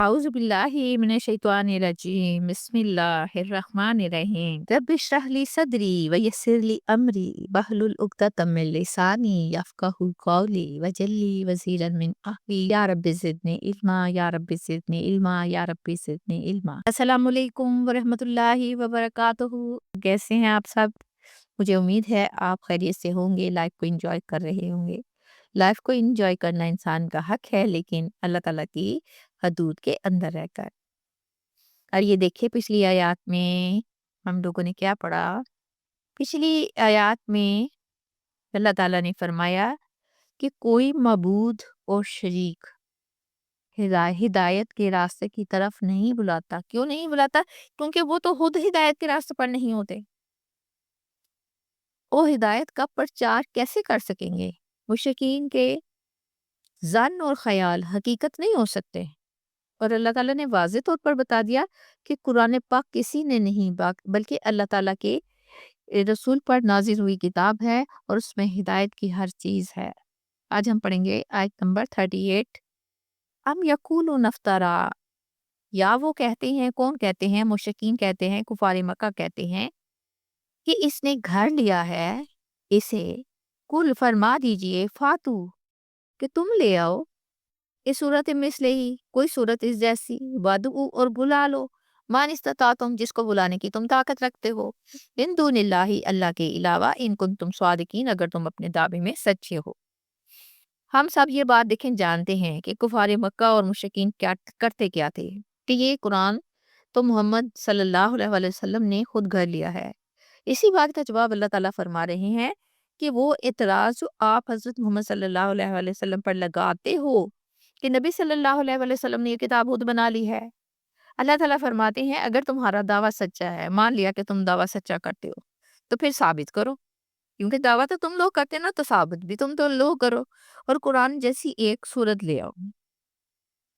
أعوذ بالله من الشيطان الرجيم بسم الله الرحمن الرحيم رب اشرح لي صدري ويسر لي أمري واحلل عقدة من لساني يفقهوا قولي واجعل لي وزيرا من أهلي يا رب زدني علما يا رب زدني علما يا رب زدنی علما۔ السلام علیکم ورحمۃ اللہ وبرکاتہ۔ کیسے ہیں آپ سب؟ مجھے امید ہے آپ خیریت سے ہوں گے، لائف کو انجوائے کر رہے ہوں گے۔ لائف کو انجوائے کرنا انسان کا حق ہے، لیکن اللہ تعالیٰ کی حدود کے اندر رہ کر۔ اور یہ دیکھیں پچھلی آیات میں ہم لوگوں نے کیا پڑھا؟ پچھلی آیات میں اللہ تعالیٰ نے فرمایا کہ کوئی معبود اور شریک ہدایت کے راستے کی طرف نہیں بلاتا۔ کیوں نہیں بلاتا؟ کیونکہ وہ تو خود ہدایت کے راستے پر نہیں ہوتے۔ وہ ہدایت کا پرچار کیسے کر سکیں گے؟ مشرکین کے ظن اور خیال حقیقت نہیں ہو سکتے۔ اور اللہ تعالیٰ نے واضح طور پر بتا دیا کہ قرآن پاک کسی نے نہیں بلکہ اللہ تعالیٰ کے رسول پر نازل ہوئی کتاب ہے، اور اس میں ہدایت کی ہر چیز ہے۔ آج ہم پڑھیں گے آیت نمبر 38۔ ام یقولون افترا، یا وہ کہتے ہیں، کون کہتے ہیں؟ مشرکین کہتے ہیں، کفار مکہ کہتے ہیں کہ اس نے گھر لیا ہے اسے۔ کل فرما دیجئے فاتو، کہ تم لے آؤ اس صورت مثلہ ہی، کوئی صورت اس جیسی، وادعو اور بلا لو، مان استطاعتم، جس کو بلانے کی تم طاقت رکھتے ہو، من دون اللہ، اللہ کے علاوہ، ان کنتم صادقین، اگر تم اپنے دعوے میں سچے ہو۔ ہم سب یہ بات دیکھیں جانتے ہیں کہ کفار مکہ اور مشرکین کیا کرتے کیا تھے، کہ یہ قرآن تو محمد صلی اللہ علیہ وسلم نے خود گھر لیا ہے۔ اسی بات کا جواب اللہ تعالیٰ فرما رہے ہیں کہ وہ اعتراض جو آپ حضرت محمد صلی اللہ علیہ وسلم پر لگاتے ہو کہ نبی صلی اللہ علیہ وسلم نے یہ کتاب خود بنا لی ہے، اللہ تعالیٰ فرماتے ہیں اگر تمہارا دعویٰ سچا ہے، مان لیا کہ تم دعویٰ سچا کرتے ہو، تو پھر ثابت کرو، کیونکہ دعویٰ تو تم لوگ کرتے نا، تو ثابت بھی تم تو لوگ کرو، اور قرآن جیسی ایک سورت لے آؤ۔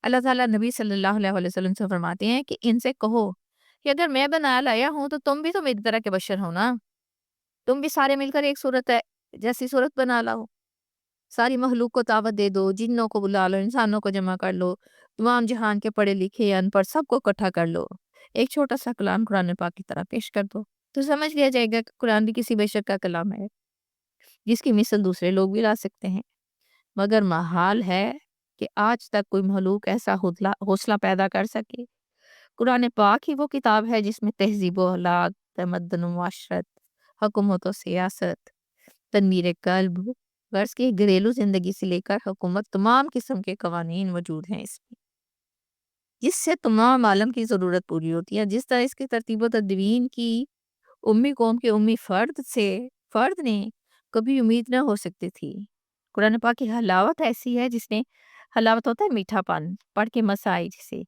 اللہ تعالیٰ نبی صلی اللہ علیہ وسلم سے فرماتے ہیں کہ ان سے کہو کہ اگر میں بنا لایا ہوں تو تم بھی تو میری طرح کے بشر ہو نا، تم بھی سارے مل کر ایک صورت ہے جیسی صورت بنا لاؤ، ساری مخلوق کو دعوت دے دو، جنوں کو بلا لو، انسانوں کو جمع کر لو، تمام جہان کے پڑھے لکھے ان پڑھ سب کو اکٹھا کر لو، ایک چھوٹا سا کلام قرآن پاک کی طرح پیش کر دو، تو سمجھ لیا جائے گا کہ قرآن بھی کسی بشر کا کلام ہے، جس کی مثل دوسرے لوگ بھی لا سکتے ہیں۔ مگر محال ہے کہ آج تک کوئی مخلوق ایسا حوصلہ پیدا کر سکے۔ قرآن پاک ہی وہ کتاب ہے جس میں تہذیب و اخلاق، تمدن و معاشرت، حکومت و سیاست، تنویر قلب، غرض کی گھریلو زندگی سے لے کر حکومت، تمام قسم کے قوانین موجود ہیں اس میں، جس سے تمام عالم کی ضرورت پوری ہوتی ہے۔ جس طرح اس کی ترتیب و تدوین کی امی قوم کے امی فرد نے کبھی امید نہ ہو سکتی تھی۔ قرآن پاک کی حلاوت ایسی ہے، جس نے حلاوت ہوتا ہے میٹھا پان، پڑھ کے مسائی جسے،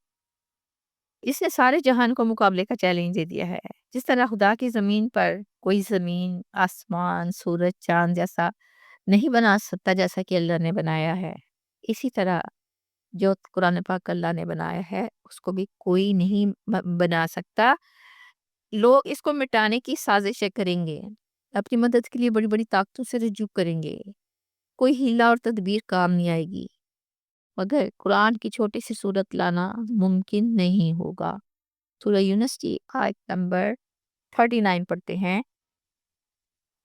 اس نے سارے جہان کو مقابلے کا چیلنج دے دیا ہے۔ جس طرح خدا کی زمین پر کوئی زمین، آسمان، سورج، چاند جیسا نہیں بنا سکتا جیسا کہ اللہ نے بنایا ہے، اسی طرح جو قرآن پاک اللہ نے بنایا ہے اس کو بھی کوئی نہیں بنا سکتا۔ لوگ اس کو مٹانے کی سازشیں کریں گے، اپنی مدد کے لیے بڑی بڑی طاقتوں سے رجوع کریں گے، کوئی ہیلا اور تدبیر کام نہیں آئے گی، مگر قرآن کی چھوٹی سی صورت لانا ممکن نہیں ہوگا۔ سورہ یونس کی آیت نمبر 39 پڑھتے ہیں۔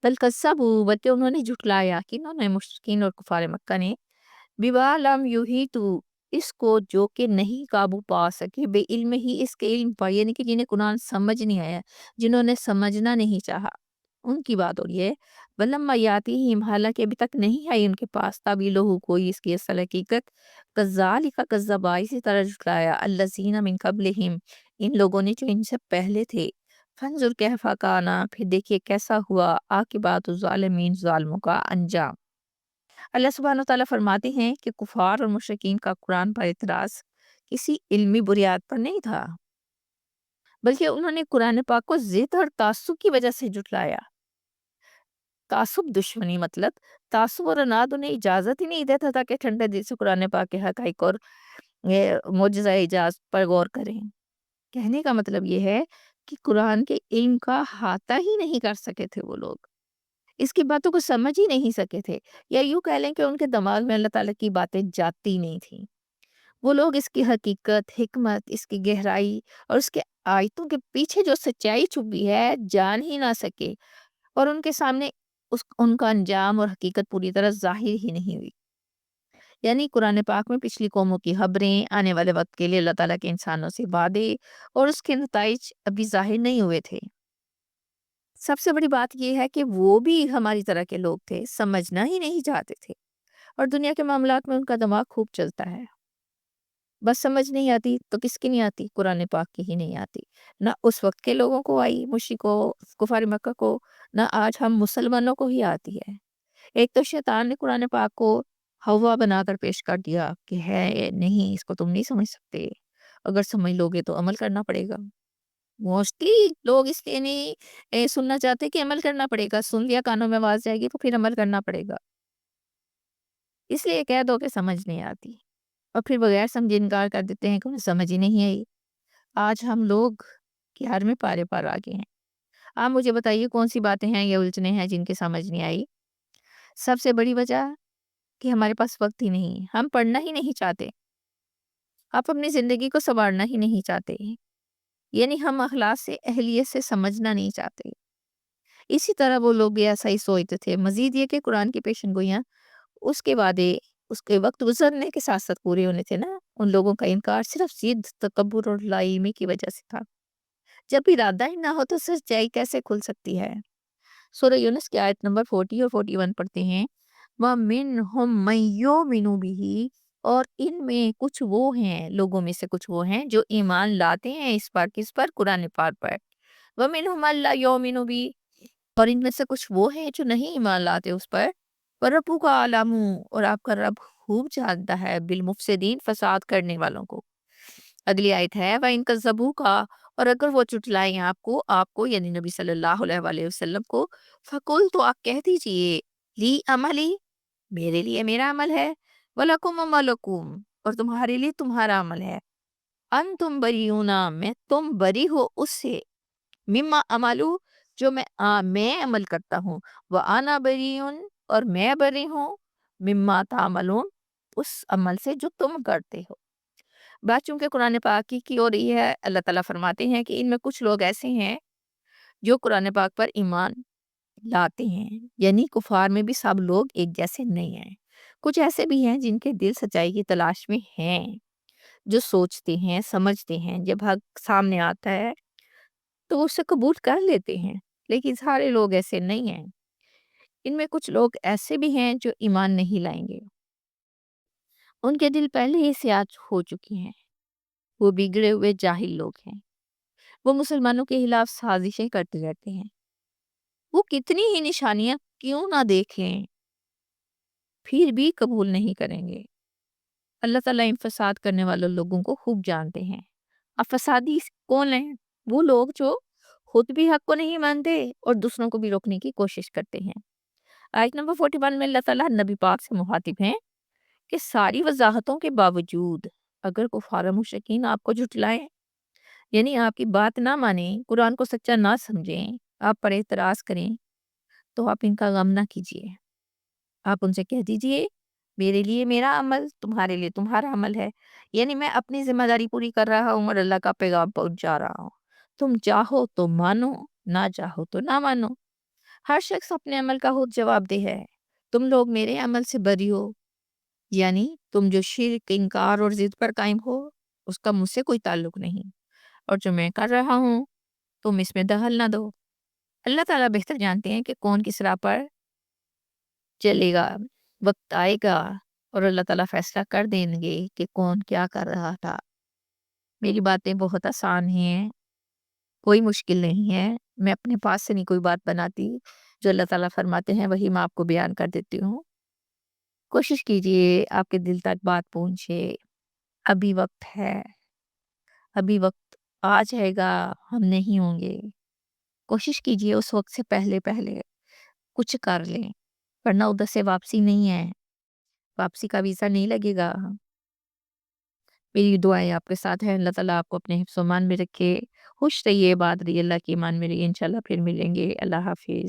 بل کذبوا، بلکہ انہوں نے جھٹلایا، کہ انہوں نے مشرکین اور کفار مکہ نے، بما لم یحیطوا، اس کو جو کہ نہیں قابو پا سکے، بے علم ہی، اس کے علم پر، یعنی کہ جنہیں قرآن سمجھ نہیں آیا، جنہوں نے سمجھنا نہیں چاہا، ان کی بات ہو رہی ہے۔ ولما یاتیہم، حالانکہ ابھی تک نہیں آئی ان کے پاس، تاویلہ، کوئی اس کی اصل حقیقت، کذالک کذب، اسی طرح جھٹلایا، الذین من قبلہم، ان لوگوں نے جو ان سے پہلے تھے، فانظر کیف کان، پھر دیکھیے کیسا ہوا عاقبۃ الظالمین، ظالموں کا انجام۔ اللہ سبحانہ وتعالیٰ فرماتے ہیں کہ کفار اور مشرکین کا قرآن پر اعتراض کسی علمی بنیاد پر نہیں تھا، بلکہ انہوں نے قرآن پاک کو ضد اور تعصب کی وجہ سے جھٹلایا۔ تعصب دشمنی، مطلب تعصب اور اناد انہیں اجازت ہی نہیں دیتا تھا کہ ٹھنڈے دل سے قرآن پاک کے حقائق اور معجزہ اعجاز پر غور کریں۔ کہنے کا مطلب یہ ہے کہ قرآن کے علم کا احاطہ ہی نہیں کر سکے تھے وہ لوگ، اس کی باتوں کو سمجھ ہی نہیں سکے تھے، یا یوں کہہ لیں کہ ان کے دماغ میں اللہ تعالیٰ کی باتیں جاتی نہیں تھیں۔ وہ لوگ اس کی حقیقت، حکمت، اس کی گہرائی اور اس کے آیتوں کے پیچھے جو سچائی چھپی ہے جان ہی نہ سکے، اور ان کے سامنے ان کا انجام اور حقیقت پوری طرح ظاہر ہی نہیں ہوئی۔ یعنی قرآن پاک میں پچھلی قوموں کی خبریں، آنے والے وقت کے لیے اللہ تعالیٰ کے انسانوں سے وعدے اور اس کے نتائج ابھی ظاہر نہیں ہوئے تھے۔ سب سے بڑی بات یہ ہے کہ وہ بھی ہماری طرح کے لوگ تھے، سمجھنا ہی نہیں چاہتے تھے، اور دنیا کے معاملات میں ان کا دماغ خوب چلتا ہے۔ بس سمجھ نہیں آتی تو کس کی نہیں آتی؟ قرآن پاک کی ہی نہیں آتی۔ نہ اس وقت کے لوگوں کو آئی، مشرکوں، کفار مکہ کو، نہ آج ہم مسلمانوں کو ہی آتی ہے۔ ایک تو شیطان نے قرآن پاک کو ہوا بنا کر پیش کر دیا کہ ہے نہیں، اس کو تم نہیں سمجھ سکتے، اگر سمجھ لوگے تو عمل کرنا پڑے گا۔ موسٹلی لوگ اس لیے نہیں سننا چاہتے کہ عمل کرنا پڑے گا، سن لیا کانوں میں آواز جائے گی تو پھر عمل کرنا پڑے گا، اس لیے کہہ دو کہ سمجھ نہیں آتی، اور پھر بغیر سمجھے انکار کر دیتے ہیں کہ انہیں سمجھ ہی نہیں آئی۔ آج ہم لوگ کیار میں پارے پار آگے ہیں۔ آپ مجھے بتائیے کون سی باتیں ہیں یا الجھنیں ہیں جن کی سمجھ نہیں آئی؟ سب سے بڑی وجہ کہ ہمارے پاس وقت ہی نہیں، ہم پڑھنا ہی نہیں چاہتے، آپ اپنی زندگی کو سنوارنا ہی نہیں چاہتے، یعنی ہم اخلاص سے، اہلیت سے سمجھنا نہیں چاہتے۔ اسی طرح وہ لوگ بھی ایسا ہی سوچتے تھے۔ مزید یہ کہ قرآن کی پیشن گوئیاں اس کے وعدے اس کے وقت گزرنے کے ساتھ ساتھ پورے ہونے تھے نا، ان لوگوں کا انکار صرف ضد، تکبر اور لا علمی کی وجہ سے تھا۔ جب ارادہ ہی نہ ہو تو سچائی کیسے کھل سکتی ہے؟ سورہ یونس کی آیت نمبر 40 اور 41 پڑھتے ہیں، وَمِنْهُمْ مَن يُؤْمِنُ بِهِ، اور ان میں کچھ وہ ہیں، لوگوں میں سے کچھ وہ ہیں جو ایمان لاتے ہیں اس پر، کس پر؟ قرآن پاک پر۔ وَمِنْهُمْ مَن لَا يُؤْمِنُ بِهِ، اور ان میں سے کچھ وہ ہیں جو نہیں ایمان لاتے اس پر۔ وَرَبُّكَ أَعْلَمُ، اور آپ کا رب خوب جانتا ہے، بالمفسدین، فساد کرنے والوں کو۔ اگلی آیت ہے وَإِن كَذَّبُوكَ، اور اگر وہ چٹلائیں آپ کو یعنی نبی صلی اللہ علیہ وآلہ وسلم کو، فَقُل، تو آپ کہہ دیجئے، لی عملی، میرے لیے میرا عمل ہے، وَلَكُمْ عَمَلُكُمْ، اور تمہارے لیے تمہارا عمل ہے، انتم بریون، میں تم بری ہو اس سے، مما عملو، جو میں عمل کرتا ہوں، وَأَنَا بَرِيٌّ، اور میں بری ہوں، مما تعملون، اس عمل سے جو تم کرتے ہو۔ بات چونکہ قرآن پاک کی ہو رہی ہے، اللہ تعالیٰ فرماتے ہیں کہ ان میں کچھ لوگ ایسے ہیں جو قرآن پاک پر ایمان لاتے ہیں، یعنی کفار میں بھی سب لوگ ایک جیسے نہیں ہیں، کچھ ایسے بھی ہیں جن کے دل سچائی کی تلاش میں ہیں، جو سوچتے ہیں، سمجھتے ہیں، جب حق سامنے آتا ہے تو وہ اسے قبول کر لیتے ہیں، لیکن سارے لوگ ایسے نہیں ہیں۔ ان میں کچھ لوگ ایسے بھی ہیں جو ایمان نہیں لائیں گے، ان کے دل پہلے ہی سیاہ ہو چکی ہیں، وہ بگڑے ہوئے جاہل لوگ ہیں، وہ مسلمانوں کے خلاف سازشیں کرتے رہتے ہیں، وہ کتنی ہی نشانیاں کیوں نہ دیکھیں پھر بھی قبول نہیں کریں گے۔ اللہ تعالیٰ ان فساد کرنے والے لوگوں کو خوب جانتے ہیں۔ اب فسادی کون ہیں؟ وہ لوگ جو خود بھی حق کو نہیں مانتے اور دوسروں کو بھی روکنے کی کوشش کرتے ہیں۔ آیت نمبر 41 میں اللہ تعالیٰ نبی پاک سے مخاطب ہیں کہ ساری وضاحتوں کے باوجود اگر کفار و مشرکین آپ کو جھٹلائیں، یعنی آپ کی بات نہ مانیں، قرآن کو سچا نہ سمجھیں، آپ پر اعتراض کریں، تو آپ ان کا غم نہ کیجیے، آپ ان سے کہہ دیجئے میرے لیے میرا عمل، تمہارے لیے تمہارا عمل ہے، یعنی میں اپنی ذمہ داری پوری کر رہا ہوں اور اللہ کا پیغام پہنچا رہا ہوں، تم چاہو تو مانو، نہ چاہو تو نہ مانو، ہر شخص اپنے عمل کا خود جواب دہ ہے، تم لوگ میرے عمل سے بری ہو، یعنی تم جو شرک، انکار اور ضد پر قائم ہو اس کا مجھ سے کوئی تعلق نہیں، اور جو میں کر رہا ہوں تم اس میں دخل نہ دو۔ اللہ تعالیٰ بہتر جانتے ہیں کہ کون کس راہ پر چلے گا، وقت آئے گا اور اللہ تعالیٰ فیصلہ کر دیں گے کہ کون کیا کر رہا تھا۔ میری باتیں بہت آسان ہیں، کوئی مشکل نہیں ہے، میں اپنے پاس سے نہیں کوئی بات بناتی، جو اللہ تعالیٰ فرماتے ہیں وہی میں آپ کو بیان کر دیتی ہوں۔ کوشش کیجئے آپ کے دل تک بات پہنچے، ابھی وقت ہے، ابھی وقت آ جائے گا، ہم نہیں ہوں گے۔ کوشش کیجئے اس وقت سے پہلے پہلے کچھ کر لیں، ورنہ ادھر سے واپسی نہیں ہے، واپسی کا ویزا نہیں لگے گا۔ میری دعائیں آپ کے ساتھ ہیں، اللہ تعالیٰ آپ کو اپنے حفظ و امان میں رکھے، خوش رہیے، بات رہی اللہ کی ایمان میں رہیے، انشاءاللہ پھر ملیں گے، اللہ حافظ۔